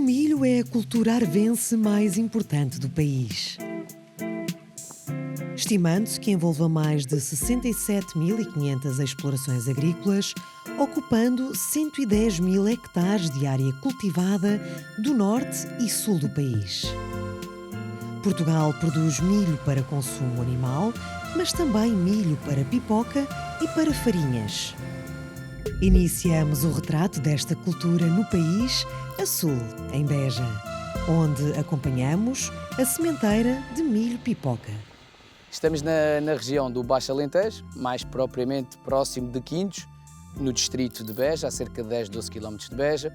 O milho é a cultura arvense mais importante do país. Estimando-se que envolva mais de 67.500 explorações agrícolas, ocupando 110 mil hectares de área cultivada do norte e sul do país. Portugal produz milho para consumo animal, mas também milho para pipoca e para farinhas. Iniciamos o retrato desta cultura no país, a sul, em Beja, onde acompanhamos a sementeira de milho pipoca. Estamos na região do Baixo Alentejo, mais propriamente próximo de Quintos, no distrito de Beja, a cerca de 10-12 km de Beja.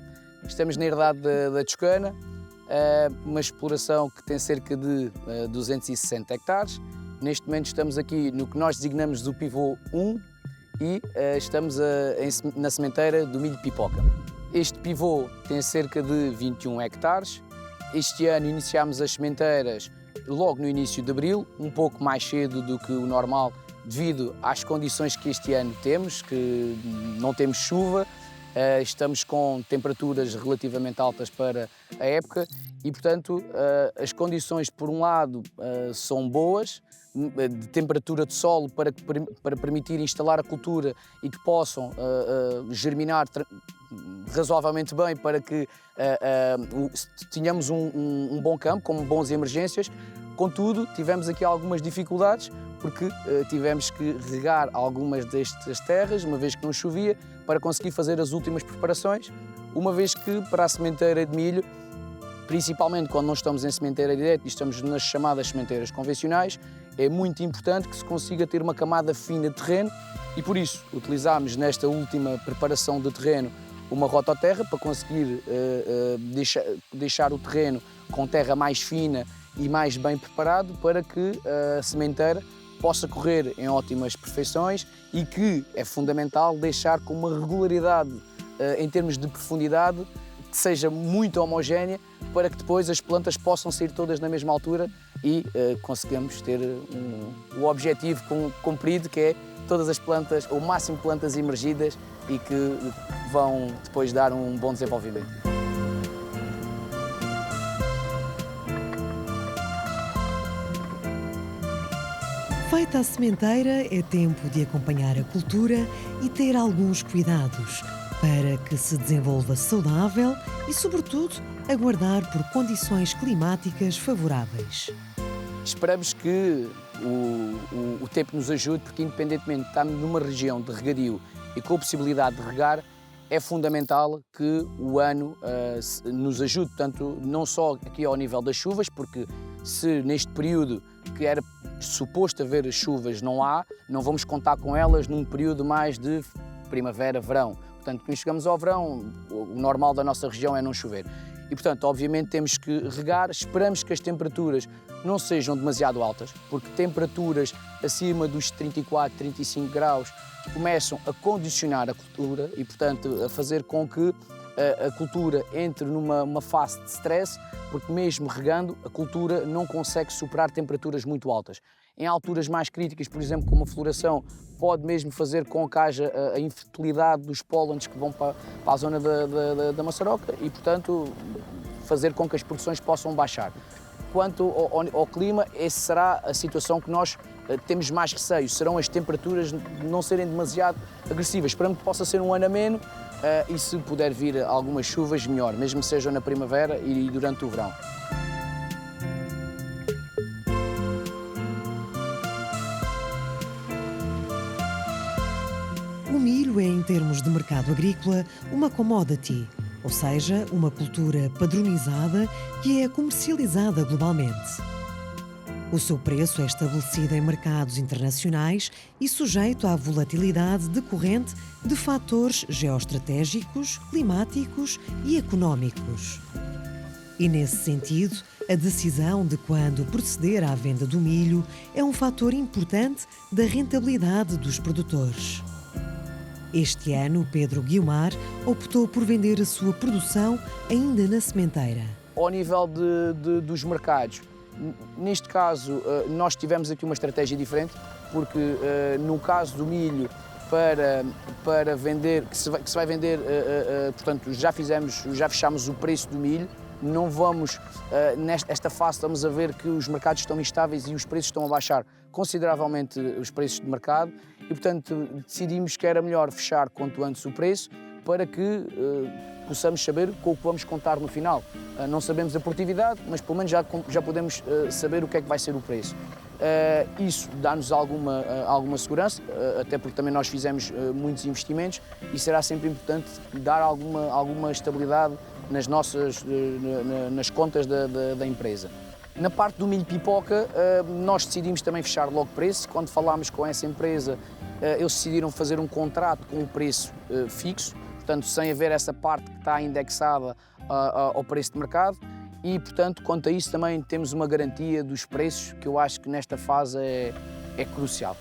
Estamos na herdade da Toscana, uma exploração que tem cerca de 260 hectares. Neste momento estamos aqui no que nós designamos do pivô 1 e estamos na sementeira do milho pipoca. Este pivô tem cerca de 21 hectares. Este ano iniciámos as sementeiras logo no início de abril, um pouco mais cedo do que o normal, devido às condições que este ano temos, que não temos chuva, estamos com temperaturas relativamente altas para a época e, portanto, as condições, por um lado, são boas, de temperatura de solo para permitir instalar a cultura e que possam germinar razoavelmente bem para que tenhamos um bom campo, com bons emergências. Contudo, tivemos aqui algumas dificuldades porque tivemos que regar algumas destas terras, uma vez que não chovia, para conseguir fazer as últimas preparações, uma vez que para a sementeira de milho, principalmente quando não estamos em sementeira direta e estamos nas chamadas sementeiras convencionais, é muito importante que se consiga ter uma camada fina de terreno e por isso utilizámos nesta última preparação de terreno uma rototerra para conseguir deixar o terreno com terra mais fina e mais bem preparado para que a sementeira possa correr em ótimas perfeições e que é fundamental deixar com uma regularidade em termos de profundidade que seja muito homogénea para que depois as plantas possam sair todas na mesma altura e consigamos ter o objetivo cumprido, que é todas as plantas, o máximo de plantas emergidas e que vão depois dar um bom desenvolvimento. Feita a sementeira, é tempo de acompanhar a cultura e ter alguns cuidados para que se desenvolva saudável e, sobretudo, aguardar por condições climáticas favoráveis. Esperamos que o tempo nos ajude, porque independentemente de estarmos numa região de regadio e com a possibilidade de regar, é fundamental que o ano nos ajude, portanto, não só aqui ao nível das chuvas, porque se neste período que era suposto haver chuvas não vamos contar com elas num período mais de primavera, verão. Portanto, quando chegamos ao verão, o normal da nossa região é não chover. E, portanto, obviamente temos que regar, esperamos que as temperaturas não sejam demasiado altas, porque temperaturas acima dos 34, 35 graus começam a condicionar a cultura e, portanto, a fazer com que a cultura entre numa fase de stress, porque mesmo regando, a cultura não consegue superar temperaturas muito altas. Em alturas mais críticas, por exemplo, como a floração, pode mesmo fazer com que haja a infertilidade dos pólenes que vão para a zona da maçaroca e, portanto, fazer com que as produções possam baixar. Quanto ao clima, essa será a situação que nós temos mais receio, serão as temperaturas não serem demasiado agressivas. Esperamos que possa ser um ano ameno e se puder vir algumas chuvas, melhor, mesmo que sejam na primavera e durante o verão. O milho é, em termos de mercado agrícola, uma commodity, ou seja, uma cultura padronizada que é comercializada globalmente. O seu preço é estabelecido em mercados internacionais e sujeito à volatilidade decorrente de fatores geoestratégicos, climáticos e económicos. E, nesse sentido, a decisão de quando proceder à venda do milho é um fator importante da rentabilidade dos produtores. Este ano, Pedro Guiomar optou por vender a sua produção ainda na sementeira. Ao nível dos mercados, neste caso, nós tivemos aqui uma estratégia diferente, porque no caso do milho, para vender, que se vai vender, portanto, já fechámos o preço do milho, não vamos, nesta fase estamos a ver que os mercados estão instáveis e os preços estão a baixar consideravelmente os preços de mercado e, portanto, decidimos que era melhor fechar quanto antes o preço para que possamos saber com o que vamos contar no final. Não sabemos a produtividade, mas pelo menos já podemos saber o que é que vai ser o preço. Isso dá-nos alguma segurança, até porque também nós fizemos muitos investimentos e será sempre importante dar alguma estabilidade nas contas da empresa. Na parte do milho pipoca, nós decidimos também fechar logo preço. Quando falámos com essa empresa, eles decidiram fazer um contrato com um preço fixo, portanto, sem haver essa parte que está indexada ao preço de mercado. E, portanto, quanto a isso também temos uma garantia dos preços, que eu acho que nesta fase é crucial.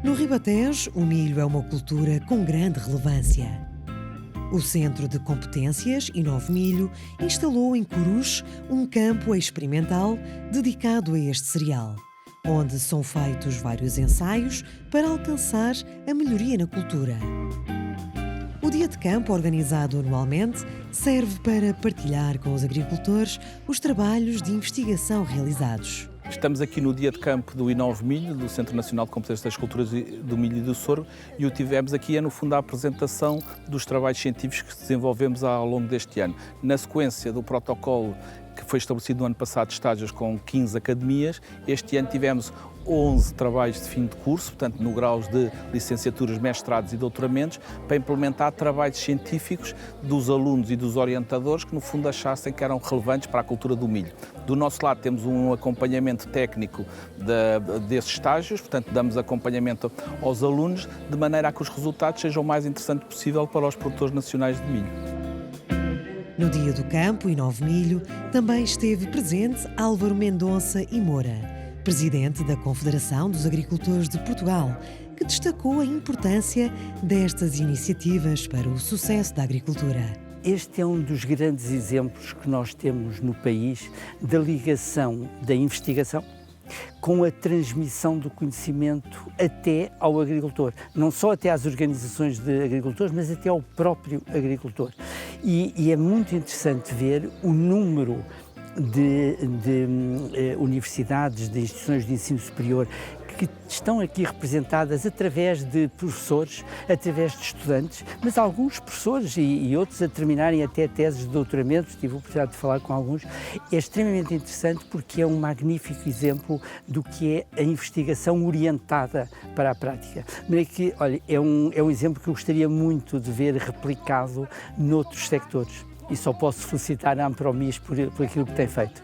No Ribatejo, o milho é uma cultura com grande relevância. O Centro de Competências Inove Milho instalou em Coruche um campo experimental dedicado a este cereal, onde são feitos vários ensaios para alcançar a melhoria na cultura. O Dia de Campo, organizado anualmente, serve para partilhar com os agricultores os trabalhos de investigação realizados. Estamos aqui no Dia de Campo do Inove Milho, do Centro Nacional de Competências das Culturas do Milho e do Sorgo, e o tivemos aqui no fundo a apresentação dos trabalhos científicos que desenvolvemos ao longo deste ano. Na sequência do protocolo que foi estabelecido no ano passado de estágios com 15 academias, este ano tivemos 11 trabalhos de fim de curso, portanto no graus de licenciaturas, mestrados e doutoramentos, para implementar trabalhos científicos dos alunos e dos orientadores que no fundo achassem que eram relevantes para a cultura do milho. Do nosso lado temos um acompanhamento técnico desses estágios, portanto damos acompanhamento aos alunos de maneira a que os resultados sejam o mais interessantes possível para os produtores nacionais de milho. No Dia do Campo Inove Milho também esteve presente Álvaro Mendonça e Moura, presidente da Confederação dos Agricultores de Portugal, que destacou a importância destas iniciativas para o sucesso da agricultura. Este é um dos grandes exemplos que nós temos no país da ligação da investigação com a transmissão do conhecimento até ao agricultor, não só até às organizações de agricultores, mas até ao próprio agricultor. E é muito interessante ver o número de universidades, de instituições de ensino superior que estão aqui representadas através de professores, através de estudantes, mas alguns professores e outros a terminarem até teses de doutoramento, tive a oportunidade de falar com alguns. É extremamente interessante porque é um magnífico exemplo do que é a investigação orientada para a prática. Mas que, olha, é um exemplo que eu gostaria muito de ver replicado noutros sectores. E só posso felicitar a Ampromis por aquilo que tem feito.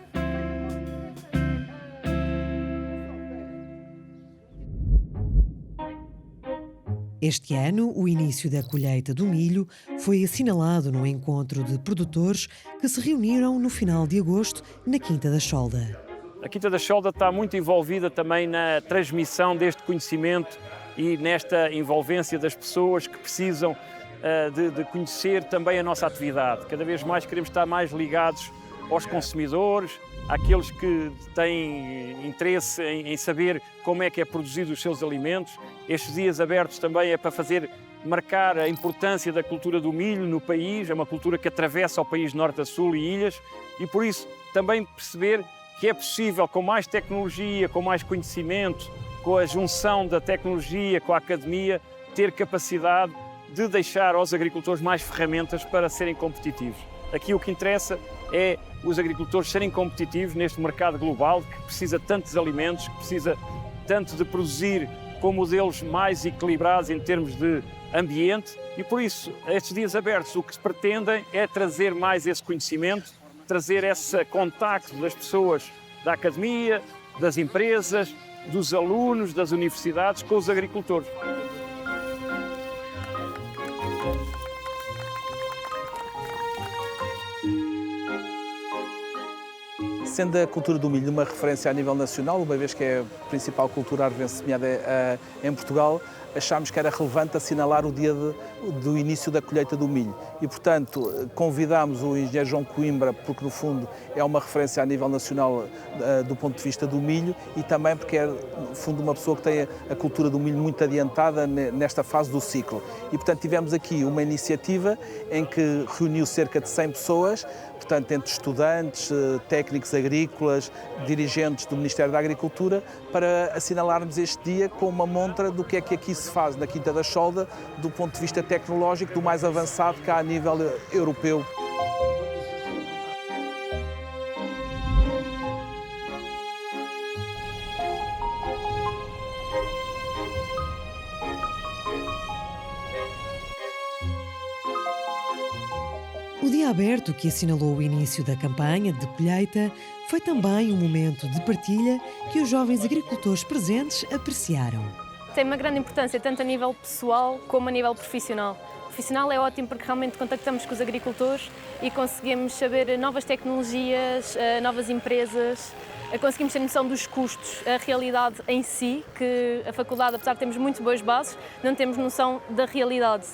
Este ano, o início da colheita do milho foi assinalado num encontro de produtores que se reuniram no final de agosto na Quinta da Cholda. A Quinta da Cholda está muito envolvida também na transmissão deste conhecimento e nesta envolvência das pessoas que precisam de conhecer também a nossa atividade. Cada vez mais queremos estar mais ligados aos consumidores, àqueles que têm interesse em saber como é que é produzido os seus alimentos. Estes dias abertos também é para marcar a importância da cultura do milho no país, é uma cultura que atravessa o país de norte a sul e ilhas, e por isso também perceber que é possível, com mais tecnologia, com mais conhecimento, com a junção da tecnologia com a academia, ter capacidade de deixar aos agricultores mais ferramentas para serem competitivos. Aqui o que interessa é os agricultores serem competitivos neste mercado global que precisa de tantos alimentos, que precisa tanto de produzir com modelos mais equilibrados em termos de ambiente e por isso, estes dias abertos, o que se pretendem é trazer mais esse conhecimento, trazer esse contacto das pessoas da academia, das empresas, dos alunos, das universidades com os agricultores. Sendo a cultura do milho uma referência a nível nacional, uma vez que é a principal cultura arvense semeada em Portugal, achámos que era relevante assinalar o dia do início da colheita do milho. E, portanto, convidámos o engenheiro João Coimbra, porque, no fundo, é uma referência a nível nacional do ponto de vista do milho e também porque é, no fundo, uma pessoa que tem a cultura do milho muito adiantada nesta fase do ciclo. E, portanto, tivemos aqui uma iniciativa em que reuniu cerca de 100 pessoas, portanto, entre estudantes, técnicos agrícolas, dirigentes do Ministério da Agricultura, para assinalarmos este dia com uma montra do que é que aqui se faz na Quinta da Cholda, do ponto de vista tecnológico, do mais avançado cá a nível europeu. O dia aberto que assinalou o início da campanha de colheita foi também um momento de partilha que os jovens agricultores presentes apreciaram. Tem uma grande importância tanto a nível pessoal como a nível profissional. O profissional é ótimo porque realmente contactamos com os agricultores e conseguimos saber novas tecnologias, novas empresas, conseguimos ter noção dos custos, a realidade em si, que a faculdade, apesar de termos muito boas bases, não temos noção da realidade.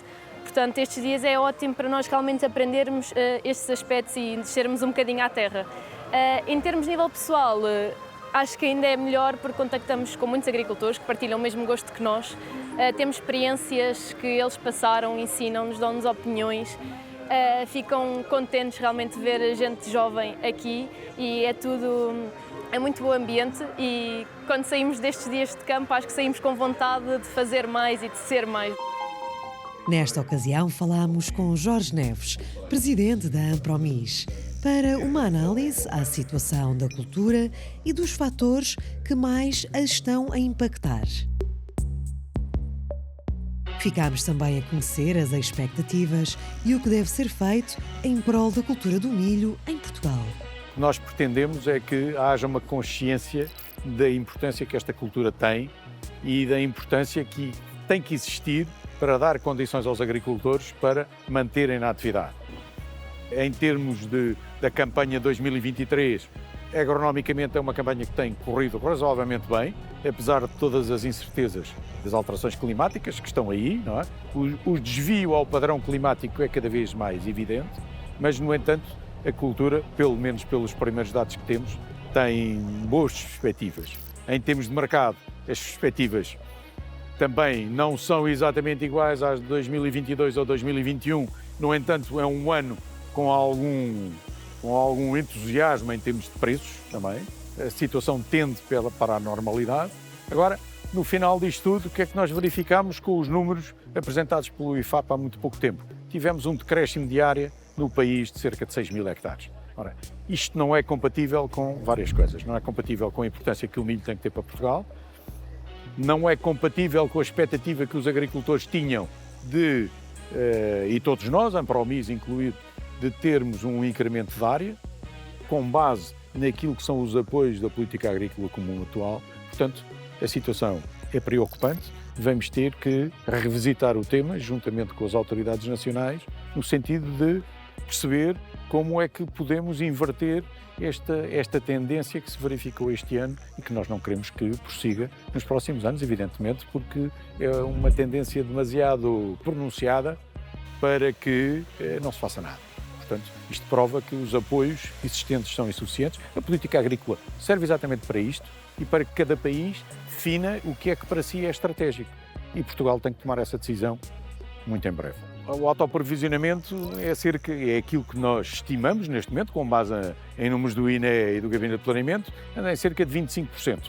Portanto, estes dias é ótimo para nós realmente aprendermos estes aspectos e descermos um bocadinho à terra. Em termos de nível pessoal, acho que ainda é melhor porque contactamos com muitos agricultores que partilham o mesmo gosto que nós. Temos experiências que eles passaram, ensinam-nos, dão-nos opiniões. Ficam contentes realmente de ver gente jovem aqui e é muito bom ambiente e quando saímos destes dias de campo acho que saímos com vontade de fazer mais e de ser mais. Nesta ocasião falámos com Jorge Neves, presidente da Ampromis, para uma análise à situação da cultura e dos fatores que mais a estão a impactar. Ficámos também a conhecer as expectativas e o que deve ser feito em prol da cultura do milho em Portugal. O que nós pretendemos é que haja uma consciência da importância que esta cultura tem e da importância que tem que existir para dar condições aos agricultores para manterem na atividade. Em termos da campanha 2023, agronomicamente é uma campanha que tem corrido razoavelmente bem, apesar de todas as incertezas das alterações climáticas que estão aí, não é? O desvio ao padrão climático é cada vez mais evidente, mas, no entanto, a cultura, pelo menos pelos primeiros dados que temos, tem boas perspectivas. Em termos de mercado, as perspectivas também não são exatamente iguais às de 2022 ou 2021, no entanto, é um ano com algum entusiasmo em termos de preços também. A situação tende para a normalidade. Agora, no final disto tudo, o que é que nós verificamos com os números apresentados pelo IFAP há muito pouco tempo? Tivemos um decréscimo de área no país de cerca de 6 mil hectares. Ora, isto não é compatível com várias coisas. Não é compatível com a importância que o milho tem que ter para Portugal, não é compatível com a expectativa que os agricultores tinham e todos nós, Ampromis incluído, de termos um incremento de área com base naquilo que são os apoios da política agrícola comum atual. Portanto, a situação é preocupante. Vamos ter que revisitar o tema juntamente com as autoridades nacionais no sentido de perceber como é que podemos inverter esta tendência que se verificou este ano e que nós não queremos que prossiga nos próximos anos, evidentemente, porque é uma tendência demasiado pronunciada para que não se faça nada. Portanto, isto prova que os apoios existentes são insuficientes. A política agrícola serve exatamente para isto e para que cada país defina o que é que para si é estratégico. E Portugal tem que tomar essa decisão muito em breve. O autoprovisionamento é aquilo que nós estimamos neste momento, com base em números do INE e do Gabinete de Planeamento, anda em cerca de 25%.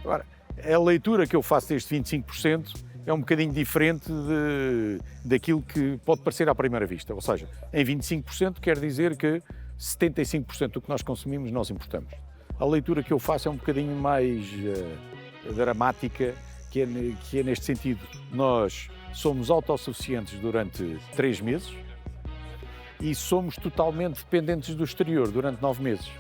Agora, a leitura que eu faço deste 25% é um bocadinho diferente daquilo que pode parecer à primeira vista. Ou seja, em 25% quer dizer que 75% do que nós consumimos nós importamos. A leitura que eu faço é um bocadinho mais dramática, que é neste sentido. Nós somos autossuficientes durante 3 meses e somos totalmente dependentes do exterior durante 9 meses.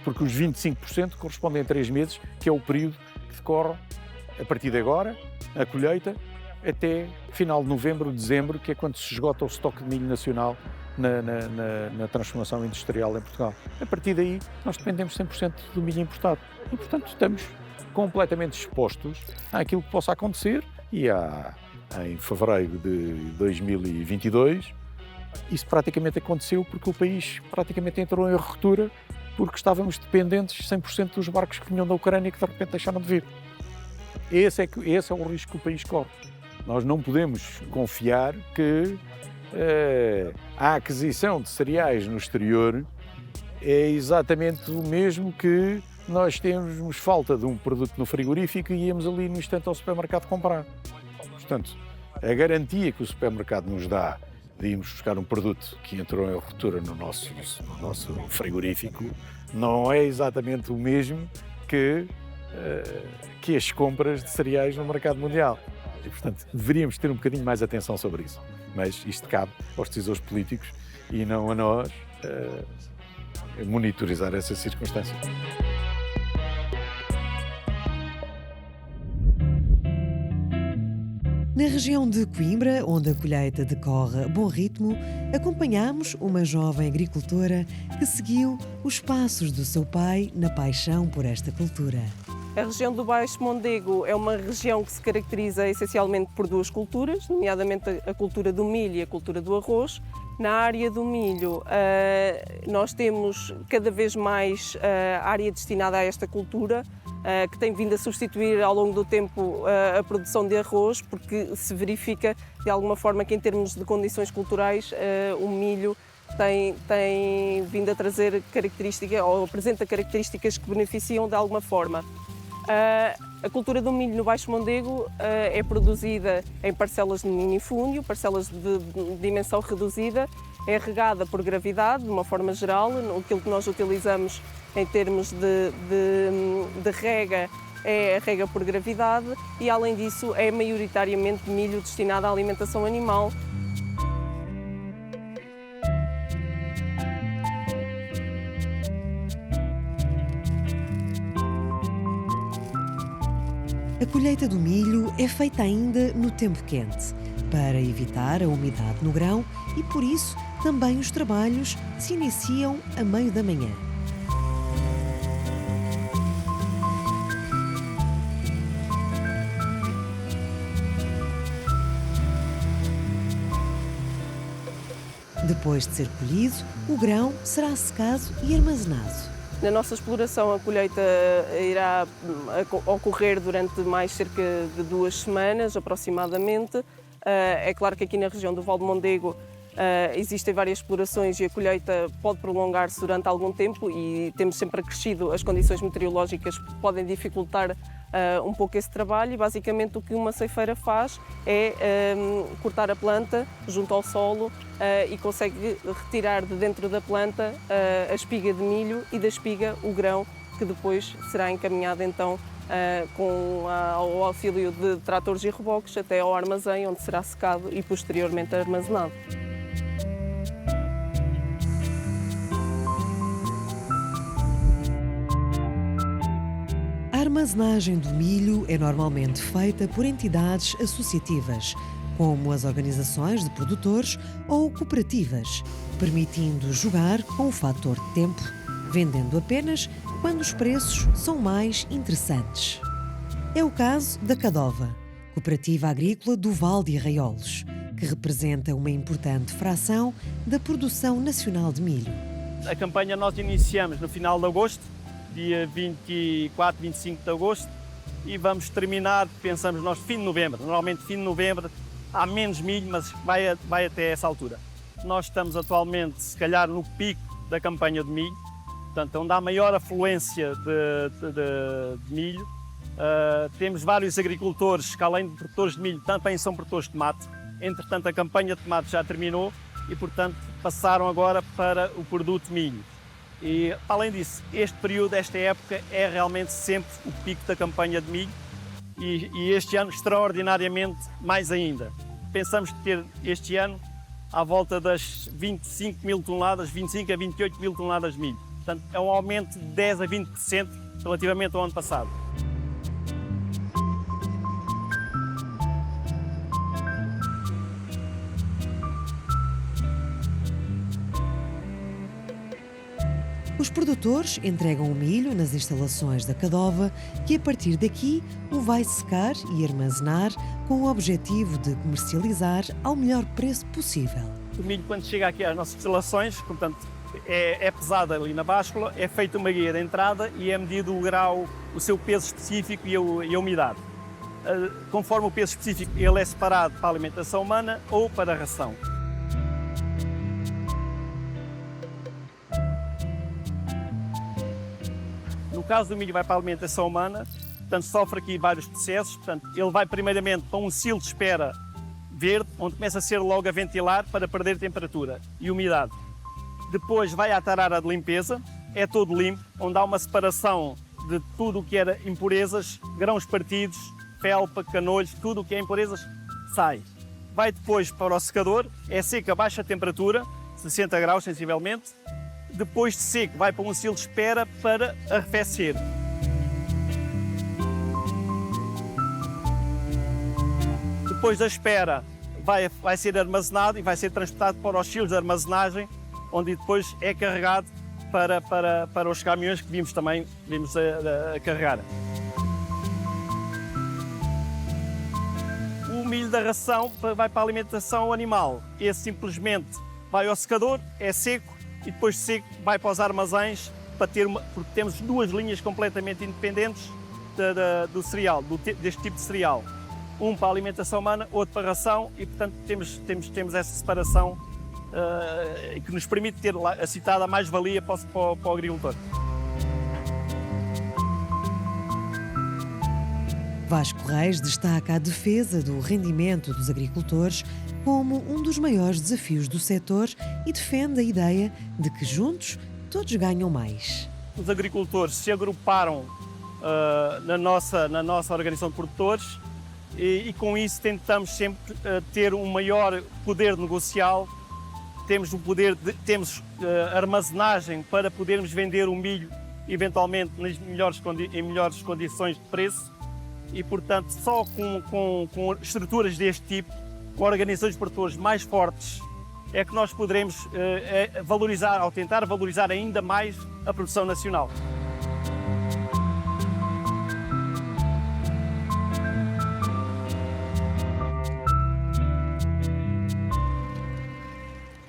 Porque os 25% correspondem a 3 meses, que é o período que decorre a partir de agora, a colheita, até final de novembro, dezembro, que é quando se esgota o estoque de milho nacional na transformação industrial em Portugal. A partir daí, nós dependemos 100% do milho importado. E, portanto, estamos completamente expostos àquilo que possa acontecer e em fevereiro de 2022, isso praticamente aconteceu porque o país praticamente entrou em ruptura porque estávamos dependentes 100% dos barcos que vinham da Ucrânia e que de repente deixaram de vir. Esse é o risco que o país corre. Nós não podemos confiar que a aquisição de cereais no exterior é exatamente o mesmo que nós temos falta de um produto no frigorífico e íamos ali no instante ao supermercado comprar. Portanto, a garantia que o supermercado nos dá de irmos buscar um produto que entrou em ruptura no nosso frigorífico não é exatamente o mesmo que as compras de cereais no mercado mundial. E, portanto, deveríamos ter um bocadinho mais atenção sobre isso. Mas isto cabe aos decisores políticos e não a nós monitorizar essa circunstância. Na região de Coimbra, onde a colheita decorre a bom ritmo, acompanhamos uma jovem agricultora que seguiu os passos do seu pai na paixão por esta cultura. A região do Baixo Mondego é uma região que se caracteriza essencialmente por duas culturas, nomeadamente a cultura do milho e a cultura do arroz. Na área do milho, nós temos cada vez mais área destinada a esta cultura, que tem vindo a substituir ao longo do tempo a produção de arroz, porque se verifica de alguma forma que em termos de condições culturais o milho tem vindo a trazer características, ou apresenta características que beneficiam de alguma forma. A cultura do milho no Baixo Mondego é produzida em parcelas de minifúndio, parcelas de dimensão reduzida, é regada por gravidade, de uma forma geral. Aquilo que nós utilizamos em termos de rega é a rega por gravidade e, além disso, é maioritariamente milho destinado à alimentação animal. A colheita do milho é feita ainda no tempo quente, para evitar a umidade no grão e, por isso, também os trabalhos se iniciam a meio da manhã. Depois de ser colhido, o grão será secado e armazenado. Na nossa exploração, a colheita irá ocorrer durante mais cerca de 2 semanas, aproximadamente. É claro que aqui na região do Val de Mondego existem várias explorações e a colheita pode prolongar-se durante algum tempo e temos sempre acrescido as condições meteorológicas que podem dificultar um pouco esse trabalho e basicamente o que uma ceifeira faz é cortar a planta junto ao solo e consegue retirar de dentro da planta a espiga de milho e da espiga o grão que depois será encaminhado então com o auxílio de tratores e reboques até ao armazém onde será secado e posteriormente armazenado. A armazenagem do milho é normalmente feita por entidades associativas, como as organizações de produtores ou cooperativas, permitindo jogar com o fator tempo, vendendo apenas quando os preços são mais interessantes. É o caso da Cadova, cooperativa agrícola do Val de Arraiolos, que representa uma importante fração da produção nacional de milho. A campanha nós iniciamos no final de agosto, dia 24, 25 de agosto, e vamos terminar, pensamos nós, fim de novembro. Normalmente fim de novembro há menos milho, mas vai até essa altura. Nós estamos atualmente, se calhar, no pico da campanha de milho, portanto, onde há maior afluência de milho. Temos vários agricultores que, além de produtores de milho, também são produtores de tomate. Entretanto, a campanha de tomate já terminou e, portanto, passaram agora para o produto milho. E, além disso, este período, esta época, é realmente sempre o pico da campanha de milho e este ano, extraordinariamente, mais ainda. Pensamos ter este ano à volta das 25 mil toneladas, 25 a 28 mil toneladas de milho. Portanto, é um aumento de 10 a 20% relativamente ao ano passado. Os produtores entregam o milho nas instalações da Cadova, que a partir daqui o vai secar e armazenar com o objetivo de comercializar ao melhor preço possível. O milho, quando chega aqui às nossas instalações, portanto, é pesado ali na báscula, é feita uma guia de entrada e é medido o grau, o seu peso específico e a umidade. Conforme o peso específico, ele é separado para a alimentação humana ou para a ração. No caso do milho vai para a alimentação humana, portanto, sofre aqui vários processos. Portanto, ele vai primeiramente para um silo de espera verde, onde começa a ser logo a ventilar para perder temperatura e umidade. Depois vai à tarara de limpeza, é todo limpo, onde há uma separação de tudo o que era impurezas, grãos partidos, felpa, canolhos, tudo o que é impurezas sai. Vai depois para o secador, é seco a baixa temperatura, 60 graus sensivelmente. Depois de seco, vai para um silo de espera para arrefecer. Depois da espera, vai ser armazenado e vai ser transportado para os silos de armazenagem, onde depois é carregado para os caminhões que vimos a carregar. O milho da ração vai para a alimentação animal. Esse simplesmente vai ao secador, é seco, e depois de seco vai para os armazéns, porque temos duas linhas completamente independentes do cereal, deste tipo de cereal. Um para a alimentação humana, outro para a ração, e portanto temos essa separação que nos permite ter a citada mais-valia para o agricultor. Vasco Reis destaca a defesa do rendimento dos agricultores como um dos maiores desafios do setor e defende a ideia de que juntos todos ganham mais. Os agricultores se agruparam na nossa organização de produtores e com isso tentamos sempre ter um maior poder negocial, temos armazenagem para podermos vender o milho eventualmente em melhores condições de preço e, portanto, só com estruturas deste tipo, com organizações de produtores mais fortes, é que nós poderemos tentar valorizar ainda mais a produção nacional.